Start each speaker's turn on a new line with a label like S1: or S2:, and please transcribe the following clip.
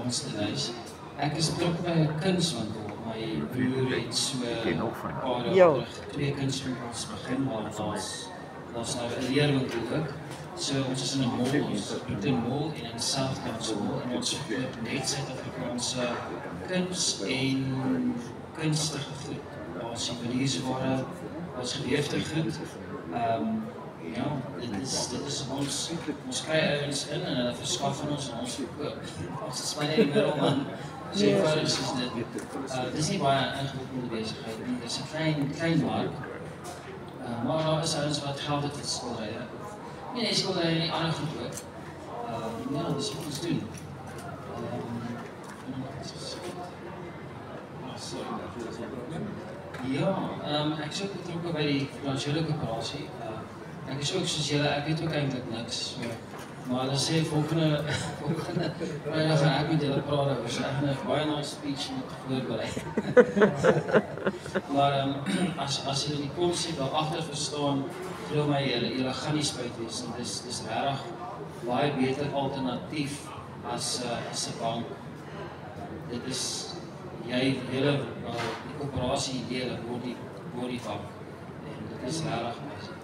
S1: Konstellys. Ek is betrokke by 'n kunswinkel. My broer het so 'n paar jaar terug 2 kunswinkels begin, maar daar's nou 'n leerwinkel ook. So ons is in 'n mall, ons Brighton Mall en in South Council Mall en ons verkoop net Suid-Afrikaanse kuns en kunstige goed. Daar's juweliersware, daar's geweefde goed. Ja, dit is ons kry ouens in en hulle verskaf aan ons en ons verkoop. Ons is maar net die middelman. So eenvoudig is dit. Dis nie baie ingewikkelde besigheid nie. Dis 'n klein mark. Maar daar is ouens wat geld het vir skilderye. Nee, skilderye nie, ander goed ook. Ja, dis wat ons doen. Ja, ek is ook betrokke by die finansiële koöperasie. Ek is ook soos julle, ek weet ook eintlik niks. Maar hulle sê volgende vrydag gaan ek met julle praat oor so ek 'n baie nice speech moet voorberei. Maar as julle die konsep daar agter verstaan, glo my julle gaan nie spyt wees nie. Dis regtig baie beter alternatief as 'n bank. Dit is jy hele die koöperasie idee word die bank. En dit is regtig nice.